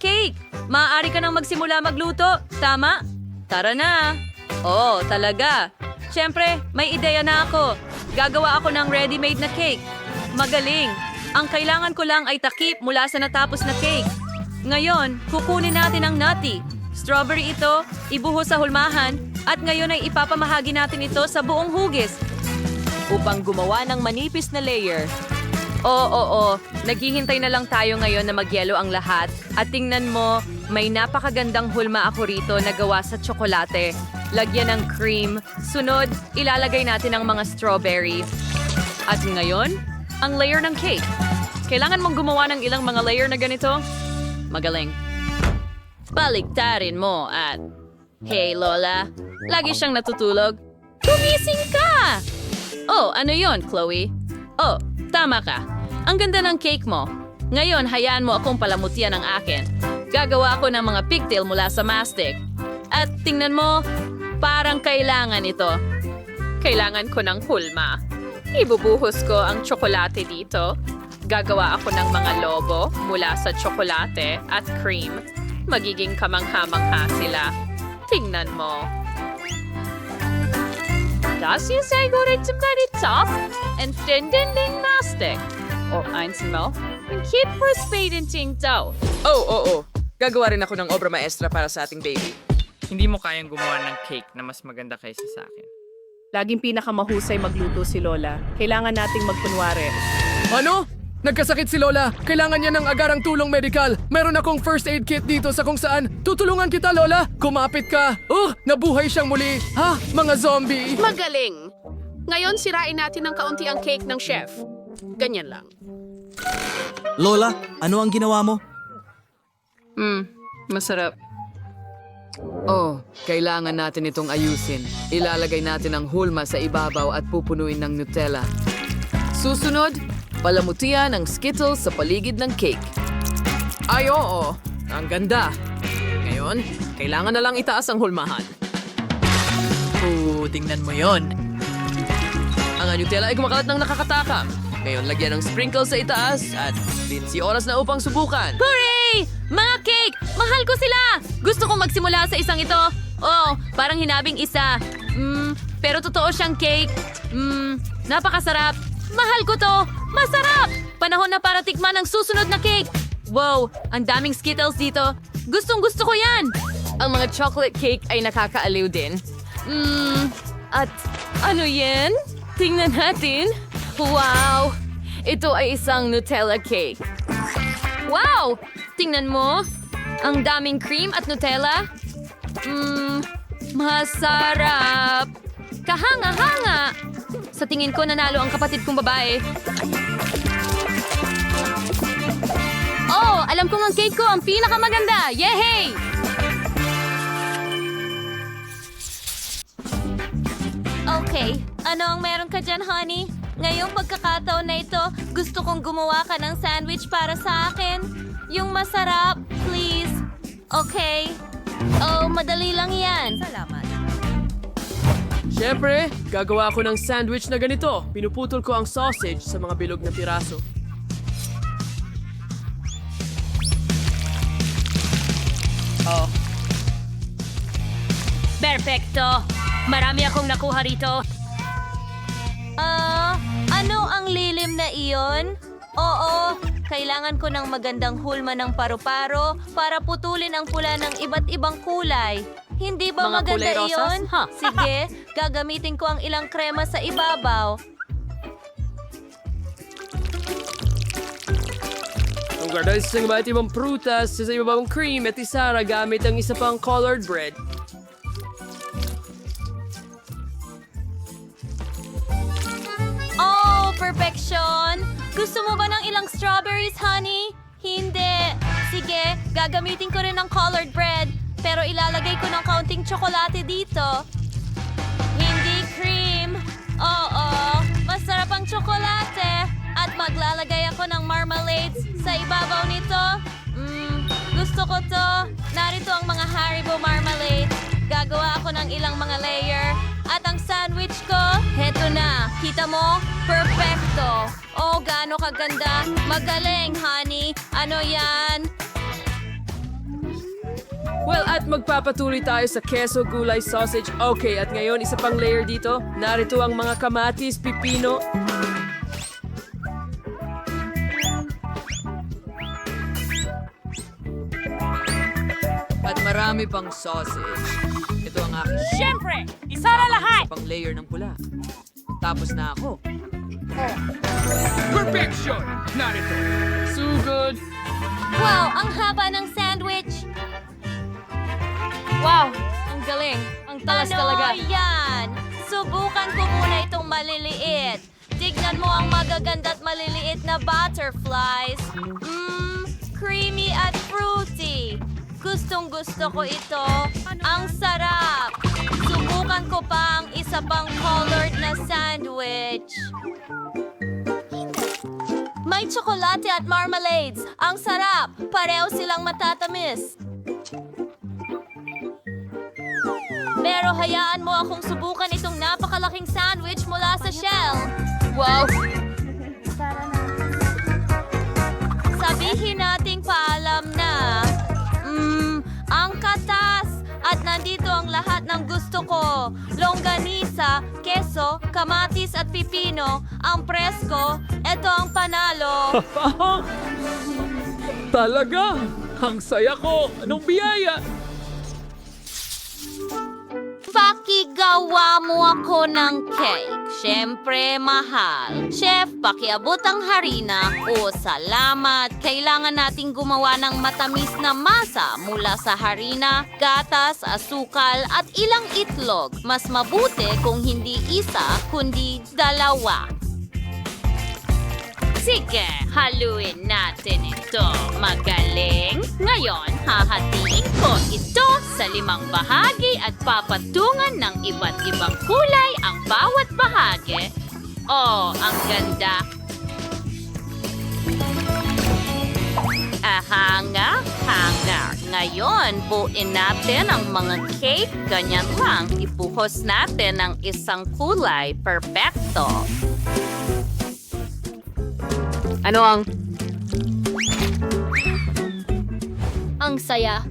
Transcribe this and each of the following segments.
cake! Maaari ka nang magsimula magluto, tama? Tara na! Oo, talaga. Siyempre, may ideya na ako. Gagawa ako ng ready-made na cake. Magaling! Ang kailangan ko lang ay takip mula sa natapos na cake. Ngayon, kukunin natin ang nutty. Strawberry ito, ibuhos sa hulmahan, at ngayon ay ipapamahagi natin ito sa buong hugis. Upang gumawa ng manipis na layer. Oo. Naghihintay na lang tayo ngayon na magyelo ang lahat. At tingnan mo, may napakagandang hulma ako rito na gawa sa tsokolate. Lagyan ng cream. Sunod, ilalagay natin ang mga strawberry. At ngayon, ang layer ng cake. Kailangan mong gumawa ng ilang mga layer na ganito? Magaling. Baliktarin mo at... Hey, Lola. Lagi siyang natutulog. Gumising ka! Oh, ano yon, Chloe? Oh, tama ka. Ang ganda ng cake mo. Ngayon, hayaan mo akong palamutian ng akin. Gagawa ako ng mga pigtail mula sa mastic. At tingnan mo, parang kailangan ito. Kailangan ko ng hulma. Ibubuhos ko ang tsokolate dito. Gagawa ako ng mga lobo mula sa tsokolate at cream. Magiging kamangha-mangha sila. Tingnan mo. Das ist ein guter Meritop and dinding mastic. O, einsen mo. Ang kit for patenting daw. Oo. Gagawa rin ako ng obra maestra para sa ating baby. Hindi mo kayang gumawa ng cake na mas maganda kaysa sa akin. Laging pinakamahusay magluto si Lola. Kailangan nating magkunwari. Ano? Nagkasakit si Lola. Kailangan niya ng agarang tulong medikal. Meron akong first aid kit dito sa kung saan. Tutulungan kita, Lola. Kumapit ka. Nabuhay siyang muli. Ha? Mga zombie. Magaling! Ngayon, sirain natin ng kaunti ang cake ng chef. Ganyan lang. Lola, ano ang ginawa mo? Masarap. Oh, kailangan natin itong ayusin. Ilalagay natin ang hulma sa ibabaw at pupunuin ng Nutella. Susunod, palamutian ang Skittles sa paligid ng cake. Ay oo, ang ganda. Ngayon, kailangan na lang itaas ang hulmahan. Tingnan mo yon. Ang Nutella ay kumakalat ng nakakatakam. Ngayon, lagyan ng sprinkles sa itaas at Lindsay, oras na upang subukan. Hooray! Mga cake! Mahal ko sila! Gusto kong magsimula sa isang ito. Oh, parang hinabing isa. Pero totoo siyang cake. Napakasarap. Mahal ko to! Masarap! Panahon na para tikman ang susunod na cake. Wow, ang daming Skittles dito. Gustong-gusto ko yan! Ang mga chocolate cake ay nakakaaliw din. At ano yan? Tingnan natin. Wow! Ito ay isang Nutella cake. Wow! Tingnan mo. Ang daming cream at Nutella. Masarap. Kahanga-hanga. Sa tingin ko nanalo ang kapatid kong babae. Oh, alam kong ang cake ko ang pinakamaganda. Yehey! Okay, ano ang meron ka dyan, honey? Ngayong pagkakataon na ito, gusto kong gumawa ka ng sandwich para sa akin. Yung masarap, please. Okay? Oh, madali lang yan. Salamat. Siyempre, gagawa ako ng sandwich na ganito. Pinuputol ko ang sausage sa mga bilog na piraso. Perfecto! Marami akong nakuha rito. Ano ang lilim na iyon? Oo, kailangan ko ng magandang hulma ng paru-paro para putulin ang pula ng iba't ibang kulay. Hindi ba Mga maganda kulay rosas? iyon? Sige, gagamitin ko ang ilang krema sa ibabaw. Ang ganda isang iba't ibang prutas sa ibabang cream at isara gamit ang isa pang colored bread. Oh, perfection! Gusto mo ba ng ilang strawberries, honey? Hindi. Sige, gagamitin ko rin ng colored bread. Pero ilalagay ko ng kaunting tsokolate dito. Hindi cream. Oo, masarap ang tsokolate. At maglalagay ako ng marmalades sa ibabaw nito. Gusto ko to. Narito ang mga Haribo marmalade. Gagawa ako ng ilang mga layer. At ang sandwich ko, heto na. Kita mo? Perfecto. Oh, gaano kaganda. Magaling, honey. Ano yan? magpapatuloy tayo sa queso gulay sausage. Okay, at ngayon isa pang layer dito. Narito ang mga kamatis, pipino. At marami pang sausage. Ito ang aking Siyempre, isa na lahat! pang layer ng pula. Tapos na ako. Perfection! Narito. Sugod. Wow, ang haba ng sandwich! Wow, ang galing. Ang talas talaga. Ano yan? Subukan ko muna itong maliliit. Tignan mo ang magaganda at maliliit na butterflies. Creamy at fruity. Gustong gusto ko ito. Ang sarap. Subukan ko pa ang isa pang colored na sandwich. May tsokolate at marmalades. Ang sarap. Pareho silang matatamis. Pero hayaan mo akong subukan itong napakalaking sandwich mula sa shell. Wow! Sabihin nating paalam na. Ang katas! At nandito ang lahat ng gusto ko. Longganisa, keso, kamatis at pipino. Ang presko, ito ang panalo. Talaga? Ang saya ko! Anong biyaya? Pakigawa mo ako ng cake. Siyempre, mahal. Chef, pakiabot ang harina. O, salamat. Kailangan nating gumawa ng matamis na masa mula sa harina, gatas, asukal, at ilang itlog. Mas mabuti kung hindi isa, kundi dalawa. Sige, haluin natin ito. Magaling. Ngayon, hahatiin ko ito sa 5 bahagi at papatungan ng iba't ibang kulay ang bawat bahagi. Oh, ang ganda. Hanga. Ngayon, buuin natin ang mga cake. Ganyan lang, ibuhos natin ang isang kulay. Perfecto. Ano ang... Ang saya.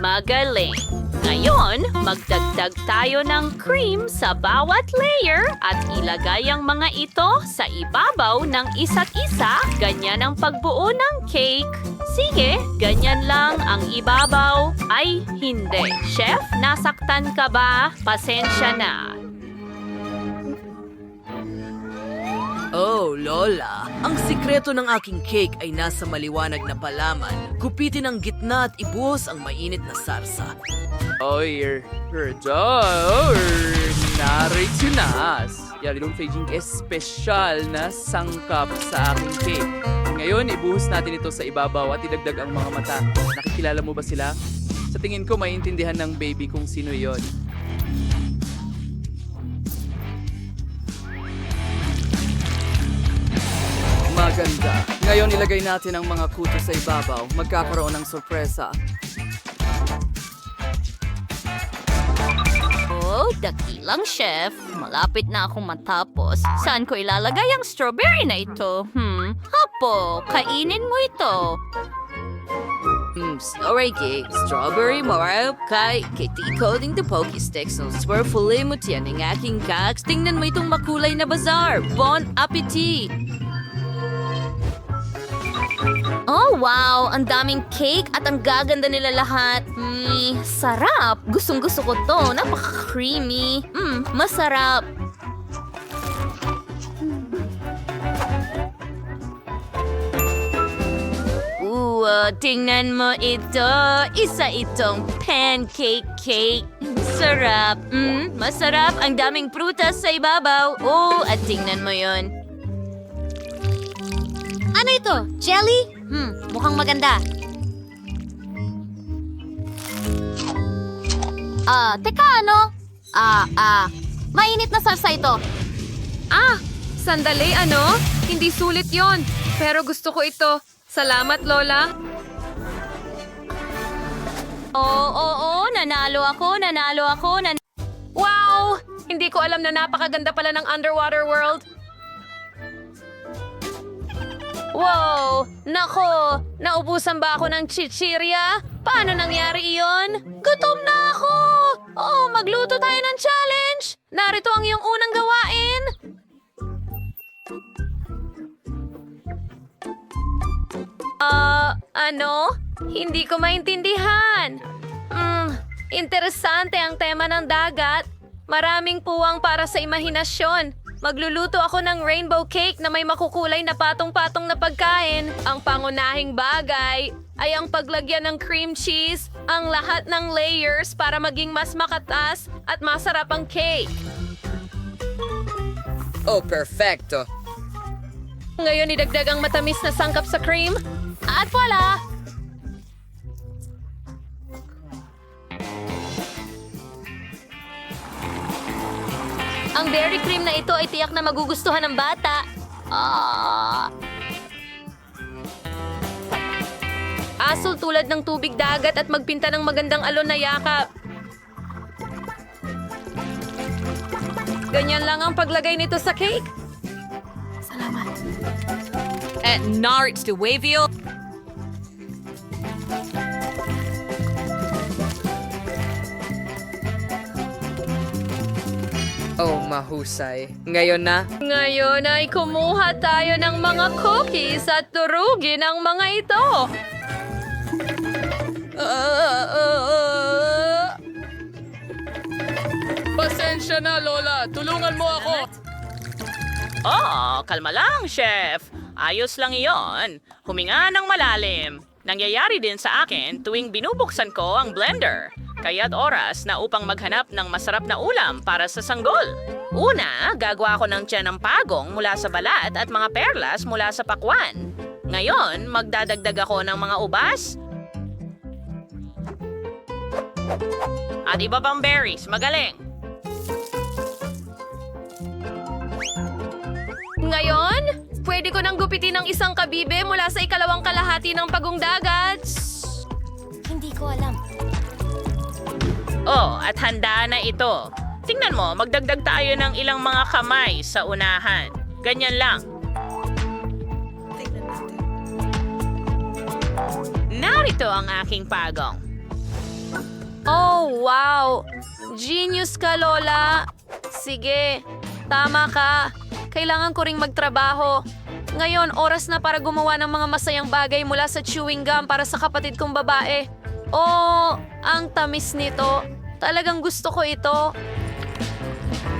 Magaling. Ngayon, magdagdag tayo ng cream sa bawat layer at ilagay ang mga ito sa ibabaw ng isa't isa. Ganyan ang pagbuo ng cake. Sige, ganyan lang ang ibabaw. Ay, hindi. Chef, nasaktan ka ba? Pasensya na. Oh, Lola. Ang sikreto ng aking cake ay nasa maliwanag na palaman. Gupitin ang gitna at ibuhos ang mainit na sarsa. Naritunas. Yarilong Feijing espesyal na sangkap sa aking cake. Ngayon, ibuhos natin ito sa ibabaw at idagdag ang mga mata. Nakikilala mo ba sila? Sa tingin ko, maiintindihan ng baby kung sino yon. Maganda. Ngayon ilagay natin ang mga kuto sa ibabaw. Magkakaroon ng sorpresa. Oh, dakilang chef. Malapit na akong matapos. Saan ko ilalagay ang strawberry na ito? Hapo, kainin mo ito. Sorry, cake. Strawberry more kay decoding the Poke Sticks ng swirlfully mo tiyan ng aking cakes. Tingnan mo itong makulay na bazaar. Bon appetit! Oh, wow! Ang daming cake at ang gaganda nila lahat. Sarap! Gustong-gusto ko to. Napaka-creamy. Masarap. Tingnan mo ito. Isa itong pancake cake. Sarap. Masarap. Ang daming prutas sa ibabaw. Oh, at tingnan mo yon. Ano ito? Jelly? Mukhang maganda. Teka ano? Mainit na salsa ito. Sandali, ano? Hindi sulit yon. Pero gusto ko ito. Salamat, Lola. Oo, nanalo ako. Wow! Hindi ko alam na napakaganda pala ng underwater world. Wow! Nako! Naubusan ba ako ng chichirya? Paano nangyari iyon? Gutom na ako! Oh, magluto tayo ng challenge! Narito ang iyong unang gawain! Ano? Hindi ko maintindihan. Interesante ang tema ng dagat. Maraming puwang para sa imahinasyon. Magluluto ako ng rainbow cake na may makukulay na patong-patong na pagkain. Ang pangunahing bagay ay ang paglagyan ng cream cheese, ang lahat ng layers para maging mas makatas at masarap ang cake. Oh, perfecto. Ngayon idagdag ang matamis na sangkap sa cream. At voila! Ang dairy cream na ito ay tiyak na magugustuhan ng bata. Asul tulad ng tubig dagat at magpinta ng magandang alon na yakap. Ganyan lang ang paglagay nito sa cake. At narits to Wavio. Oh, mahusay. Ngayon na? Ngayon ay kumuha tayo ng mga cookies at turugin ang mga ito. Pasensya na, Lola. Tulungan mo ako. Oh, kalma lang, Chef. Ayos lang iyon. Huminga ng malalim. Nangyayari din sa akin tuwing binubuksan ko ang blender. Kaya't oras na upang maghanap ng masarap na ulam para sa sanggol. Una, gagawa ko ng tiyan ng pagong mula sa balat at mga perlas mula sa pakwan. Ngayon, magdadagdag ako ng mga ubas at iba pang berries. Magaling! Ngayon, pwede ko nang gupitin ng isang kabibe mula sa ikalawang kalahati ng pagong dagat. Hindi ko alam. Oh, at handa na ito. Tingnan mo, magdagdag tayo ng ilang mga kamay sa unahan. Ganyan lang. Narito ang aking pagong. Oh, wow! Genius ka, Lola! Sige, tama ka. Kailangan ko ring magtrabaho. Ngayon, oras na para gumawa ng mga masayang bagay mula sa chewing gum para sa kapatid kong babae. Oh, ang tamis nito. Talagang gusto ko ito.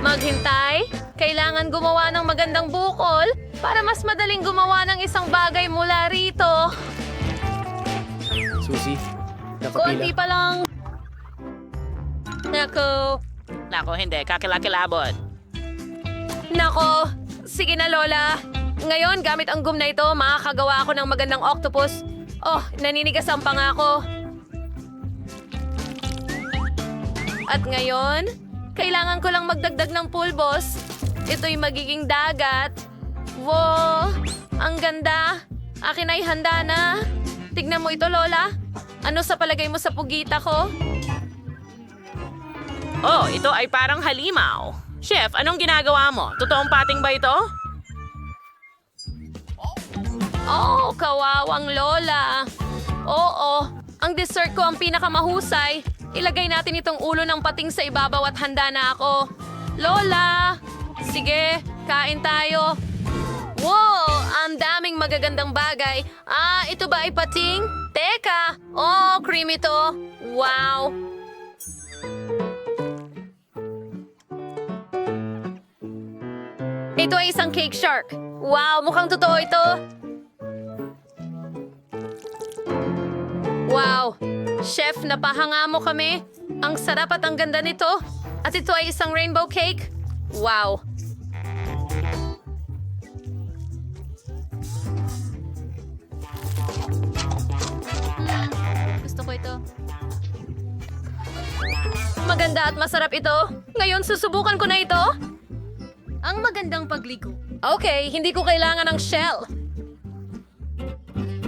Maghintay? Kailangan gumawa ng magandang bukol para mas madaling gumawa ng isang bagay mula rito. Susie, Konti pa lang. Nako, hindi. Kakilakilabot. Nako, sige na Lola. Ngayon, gamit ang gum na ito, makakagawa ako ng magandang octopus. Oh, naninigas ang pangako. At ngayon, kailangan ko lang magdagdag ng pulbos. Ito'y magiging dagat. Wow, ang ganda. Akin ay handa na. Tignan mo ito, Lola. Ano sa palagay mo sa pugita ko? Oh, ito ay parang halimaw. Chef, anong ginagawa mo? Totoong pating ba ito? Oh, kawawang Lola. Oo, ang dessert ko ang pinakamahusay. Ilagay natin itong ulo ng pating sa ibabaw at handa na ako. Lola! Sige, kain tayo. Wow, ang daming magagandang bagay. Ito ba ay pating? Teka, oh, cream ito. Wow! Ito ay isang cake shark. Wow, mukhang totoo ito. Wow! Chef, napahanga mo kami. Ang sarap at ang ganda nito. At ito ay isang rainbow cake. Wow! Gusto ko ito. Maganda at masarap ito. Ngayon, susubukan ko na ito. Ang magandang pagligo. Okay, hindi ko kailangan ng shell.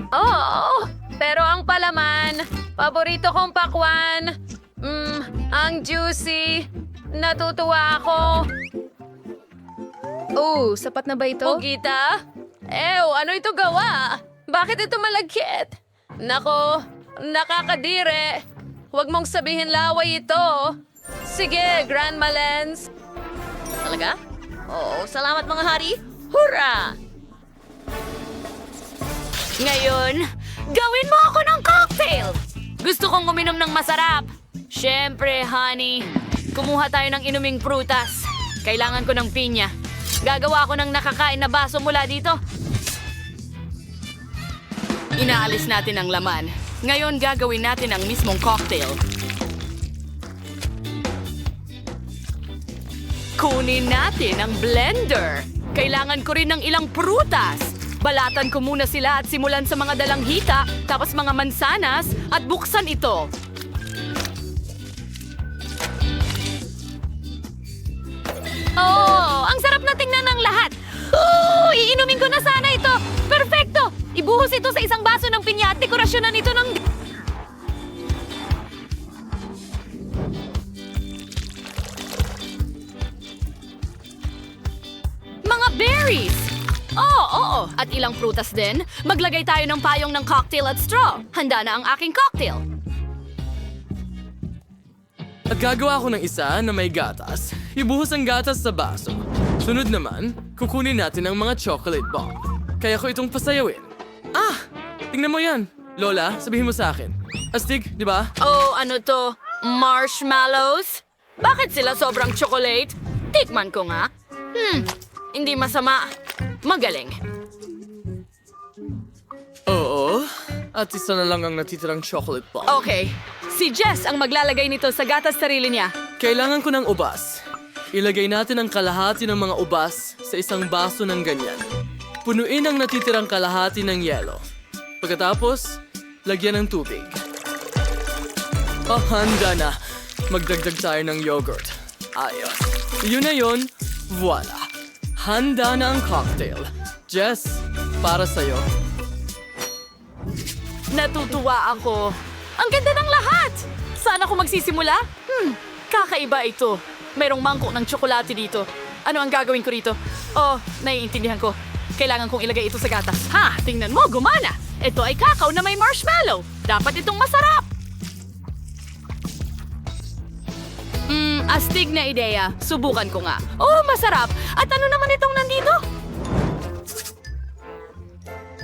Oh, pero ang palaman, paborito kong pakwan. Ang juicy. Natutuwa ako. Oh, sapat na ba ito? Pugita? Ano ito gawa? Bakit ito malagkit? Nako, nakakadire. Huwag mong sabihin laway ito. Sige, Grandma Lens. Talaga? Oo, salamat mga hari. Hurra! Ngayon, gawin mo ako ng cocktail! Gusto kong uminom ng masarap. Siyempre, honey. Kumuha tayo ng inuming prutas. Kailangan ko ng pinya. Gagawa ako ng nakakain na baso mula dito. Inaalis natin ang laman. Ngayon gagawin natin ang mismong cocktail. Kunin natin ang blender. Kailangan ko rin ng ilang prutas. Balatan ko muna sila at simulan sa mga dalanghita, tapos mga mansanas at buksan ito. Oh, ang sarap na tingnan ng lahat. Iinumin ko na sana ito. Perfecto! Ibuhos ito sa isang baso ng pinya at dekorasyonan ito ng... Mga berries! Oo. At ilang prutas din. Maglagay tayo ng payong ng cocktail at straw. Handa na ang aking cocktail. At gagawa ko ng isa na may gatas. Ibuhos ang gatas sa baso. Sunod naman, kukunin natin ang mga chocolate bomb. Kaya ko itong pasayawin. Tingnan mo yan. Lola, sabihin mo sa akin. Astig, di ba? Oh, ano to? Marshmallows? Bakit sila sobrang chocolate? Tikman ko nga. Hindi masama. Magaling. Oo. At isa na lang ang natitirang chocolate bomb. Okay. Si Jess ang maglalagay nito sa gatas sarili niya. Kailangan ko ng ubas. Ilagay natin ang kalahati ng mga ubas sa isang baso ng ganyan. Punuin ang natitirang kalahati ng yelo. Pagkatapos, lagyan ng tubig. Handa na. Magdagdag tayo ng yogurt. Ayos. Yun na yun. Voila. Handa na ang cocktail. Jess, para sa'yo. Natutuwa ako. Ang ganda ng lahat! Saan ako magsisimula? Kakaiba ito. Mayroong mangkok ng tsokolate dito. Ano ang gagawin ko rito? Oh, naiintindihan ko. Kailangan kong ilagay ito sa gatas. Tingnan mo, gumana! Ito ay kakao na may marshmallow. Dapat itong masarap. Astig na ideya. Subukan ko nga. Oh, masarap. At ano naman itong nandito?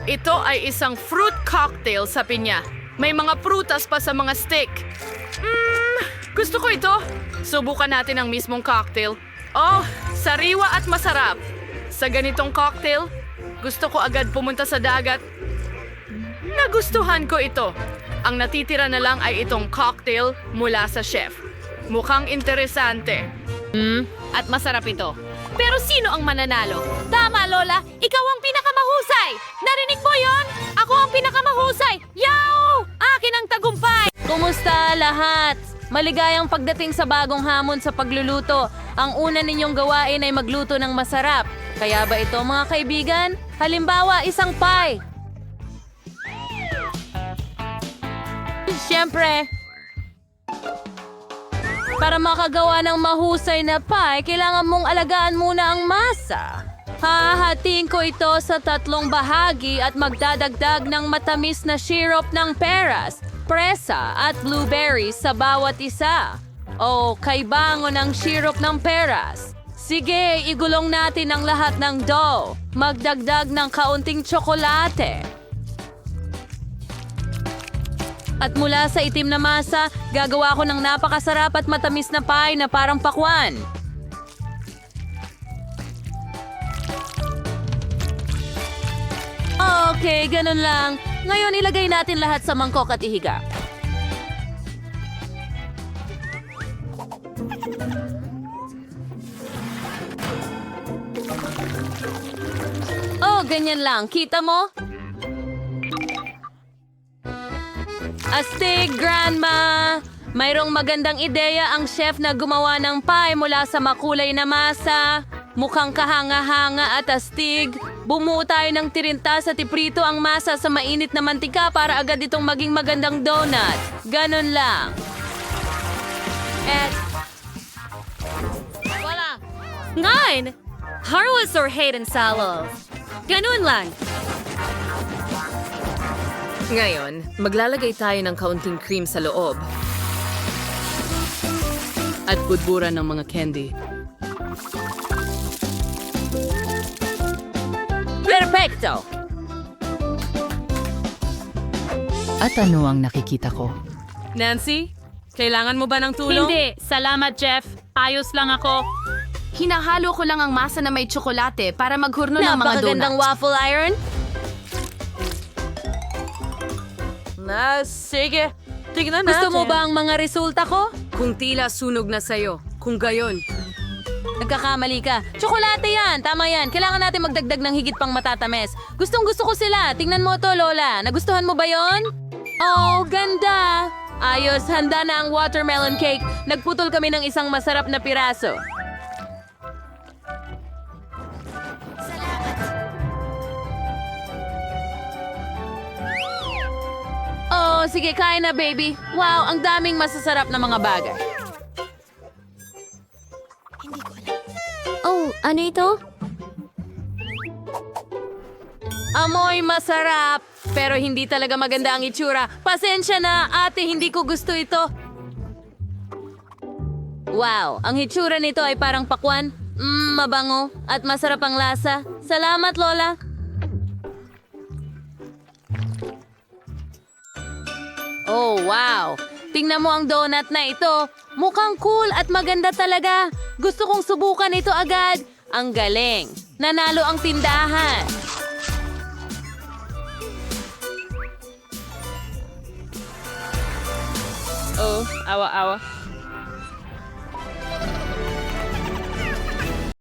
Ito ay isang fruit cocktail sa pinya. May mga prutas pa sa mga stick. Gusto ko ito. Subukan natin ang mismong cocktail. Oh, sariwa at masarap. Sa ganitong cocktail, gusto ko agad pumunta sa dagat. Nagustuhan ko ito. Ang natitira na lang ay itong cocktail mula sa chef. Mukhang interesante. At masarap ito. Pero sino ang mananalo? Tama, Lola. Ikaw ang pinakamahusay. Narinig mo yon? Ako ang pinakamahusay. Yaw! Akin ang tagumpay. Kumusta lahat? Maligayang pagdating sa bagong hamon sa pagluluto. Ang una ninyong gawain ay magluto ng masarap. Kaya ba ito, mga kaibigan? Halimbawa, isang pie. Siyempre, para makagawa ng mahusay na pie, kailangan mong alagaan muna ang masa. Hahatiin ko ito sa 3 bahagi at magdadagdag ng matamis na syrup ng peras, presa at blueberries sa bawat isa. O kaibango ng syrup ng peras. Sige, igulong natin ang lahat ng dough. Magdagdag ng kaunting tsokolate. At mula sa itim na masa, gagawa ko ng napakasarap at matamis na pie na parang pakwan. Okay, ganun lang. Ngayon ilagay natin lahat sa mangkok at ihiga. Oh, ganyan lang. Kita mo? Astig, Grandma! Mayroong magandang ideya ang chef na gumawa ng pie mula sa makulay na masa. Mukhang kahanga-hanga at astig. Bumuo tayo ng tirinta sa tiprito ang masa sa mainit na mantika para agad itong maging magandang donut. Ganon lang. At... Wala! Nine! Harwas or hate and salov? Ganun lang. Ngayon, maglalagay tayo ng kaunting cream sa loob. At budburan ng mga candy. Perfecto! At ano ang nakikita ko? Nancy, kailangan mo ba ng tulong? Hindi. Salamat, Jeff. Ayos lang ako. Hinahalo ko lang ang masa na may tsokolate para maghurno ng mga Napakagandang donut. waffle iron. Sige. Tignan natin. Gusto mo ba ang mga resulta ko? Kung tila sunog na sa'yo, kung gayon. Nagkakamali ka. Tsokolate yan. Tama yan. Kailangan natin magdagdag ng higit pang matatamis. Gustong gusto ko sila. Tingnan mo to, Lola. Nagustuhan mo ba yon? Oh, ganda. Ayos, handa na ang watermelon cake. Nagputol kami ng isang masarap na piraso. Oh, sige, kain na, baby. Wow, ang daming masasarap na mga bagay. Oh, ano ito? Amoy masarap, pero hindi talaga maganda ang itsura. Pasensya na, ate, hindi ko gusto ito. Wow, ang itsura nito ay parang pakwan. Mabango at masarap ang lasa. Salamat, Lola. Oh, wow. Tingnan mo ang donut na ito. Mukhang cool at maganda talaga. Gusto kong subukan ito agad. Ang galing. Nanalo ang tindahan. Oh, awa-awa.